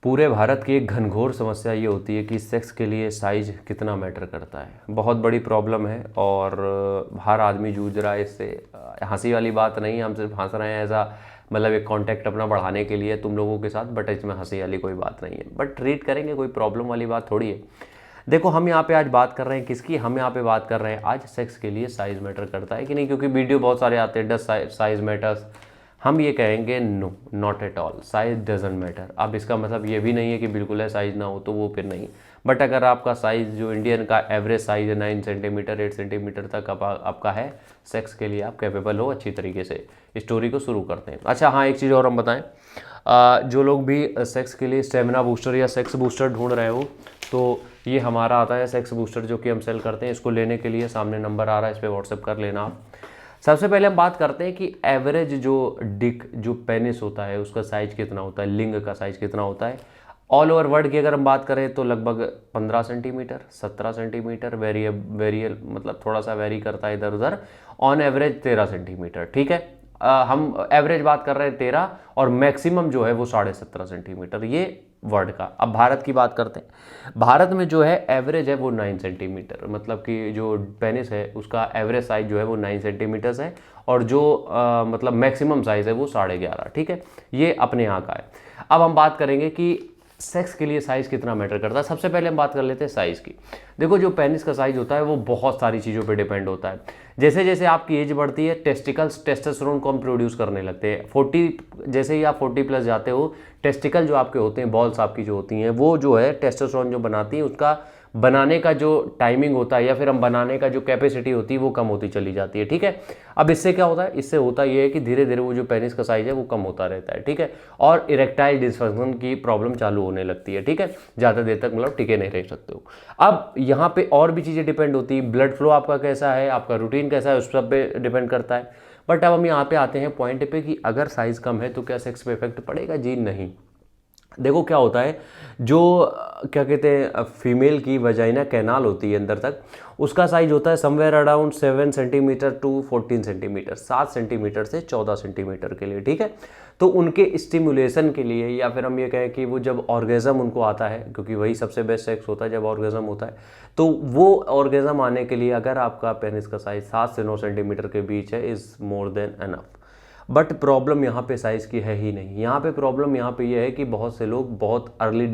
पूरे भारत की एक घनघोर समस्या ये होती है कि सेक्स के लिए साइज कितना मैटर करता है। बहुत बड़ी प्रॉब्लम है और हर आदमी जूझ रहा है इससे। हंसी वाली बात नहीं है, हम सिर्फ हंस रहे हैं ऐसा, मतलब एक कांटेक्ट अपना बढ़ाने के लिए तुम लोगों के साथ, बट इसमें हंसी वाली कोई बात नहीं है, बट ट्रीट करेंगे, कोई प्रॉब्लम वाली बात थोड़ी है। देखो, हम यहाँ पे आज बात कर रहे हैं किसकी, हम यहाँ पे बात कर रहे हैं आज सेक्स के लिए साइज मैटर करता है कि नहीं, क्योंकि वीडियो बहुत सारे आते हैं, डज साइज मैटर्स। हम ये कहेंगे no, not at all, size doesn't matter. अब इसका मतलब ये भी नहीं है कि बिल्कुल है साइज ना हो तो वो फिर नहीं, बट अगर आपका साइज जो इंडियन का एवरेज साइज है 9 सेंटीमीटर 8 सेंटीमीटर तक आपका है, सेक्स के लिए आप कैपेबल हो अच्छी तरीके से। स्टोरी को शुरू करते हैं। अच्छा हाँ, एक चीज़ और हम बताएं, जो लोग भी सेक्स के लिए स्टेमिना बूस्टर या सेक्स बूस्टर ढूंढ रहे हो, तो ये हमारा आता है सेक्स बूस्टर जो कि हम सेल करते हैं। इसको लेने के लिए सामने नंबर आ रहा है, इस पर व्हाट्सएप कर लेना आप। सबसे पहले हम बात करते हैं कि एवरेज जो डिक जो पेनिस होता है उसका साइज कितना होता है, लिंग का साइज कितना होता है। ऑल ओवर वर्ल्ड की अगर हम बात करें तो लगभग 15 सेंटीमीटर 17 सेंटीमीटर, वेरियल मतलब थोड़ा सा वेरी करता है इधर उधर। ऑन एवरेज 13 सेंटीमीटर, ठीक है। हम एवरेज बात कर रहे हैं 13 और मैक्सिमम जो है वो 17.5 सेंटीमीटर, ये वर्ल्ड का। अब भारत की बात करते हैं। भारत में जो है एवरेज है वो 9 सेंटीमीटर, मतलब कि जो पेनिस है उसका एवरेज साइज जो है वो 9 सेंटीमीटर्स है, और जो मतलब मैक्सिमम साइज है वो 11.5, ठीक है। ये अपने यहाँ का है। अब हम बात करेंगे कि सेक्स के लिए साइज़ कितना मैटर करता है। सबसे पहले हम बात कर लेते हैं साइज़ की। देखो, जो पेनिस का साइज़ होता है वो बहुत सारी चीज़ों पे डिपेंड होता है। जैसे जैसे आपकी एज बढ़ती है, टेस्टिकल्स टेस्टोस्टेरोन को हम प्रोड्यूस करने लगते हैं। 40 जैसे ही आप 40 प्लस जाते हो, टेस्टिकल जो आपके होते हैं, बॉल्स आपकी जो होती हैं, वो जो है टेस्टोस्टेरोन जो बनाती है, उसका बनाने का जो टाइमिंग होता है या फिर हम बनाने का जो कैपेसिटी होती है वो कम होती चली जाती है, ठीक है। अब इससे क्या होता है, इससे होता ये है कि धीरे धीरे वो जो पेनिस का साइज है वो कम होता रहता है, ठीक है। और इरेक्टाइल डिसफंक्शन की प्रॉब्लम चालू होने लगती है, ठीक है। ज़्यादा देर तक मतलब टिके नहीं रह सकते हो। अब यहाँ पे और भी चीज़ें डिपेंड होती है, ब्लड फ्लो आपका कैसा है, आपका रूटीन कैसा है, उस सब पे डिपेंड करता है। बट अब हम यहाँ पे आते हैं पॉइंट पे कि अगर साइज़ कम है तो क्या सेक्स पे इफेक्ट पड़ेगा? जी नहीं। देखो क्या होता है, जो क्या कहते हैं फीमेल की वजाइना कैनाल होती है अंदर तक, उसका साइज होता है somewhere around 7 centimetre to 14 centimetre, 7 centimetre से 14 सेंटीमीटर के लिए, ठीक है। तो उनके स्टिमुलेशन के लिए, या फिर हम ये कहें कि वो जब ऑर्गेज़म उनको आता है, क्योंकि वही सबसे बेस्ट सेक्स होता है जब ऑर्गेज़म होता है, तो वो ऑर्गेज़म आने के लिए अगर आपका पेनिस का साइज 7 से 9 सेंटीमीटर के बीच है, is more than enough. But problem यहाँ पे साइज़ की है ही नहीं। यहाँ पे प्रॉब्लम यहाँ पे ये है कि बहुत से लोग बहुत अर्ली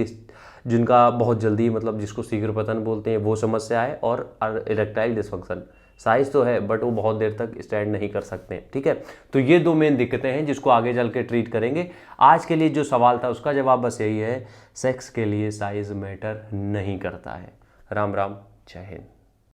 जिनका बहुत जल्दी, मतलब जिसको शीघ्रपतन बोलते हैं, वो समस्या है, और इरेक्टाइल डिसफंक्शन। साइज़ तो है बट वो बहुत देर तक स्टैंड नहीं कर सकते हैं, ठीक है। तो ये दो मेन दिक्कतें हैं जिसको आगे चल के ट्रीट करेंगे। आज के लिए जो सवाल था उसका जवाब बस यही है, सेक्स के लिए साइज़ मैटर नहीं करता है। राम राम, जय हिंद।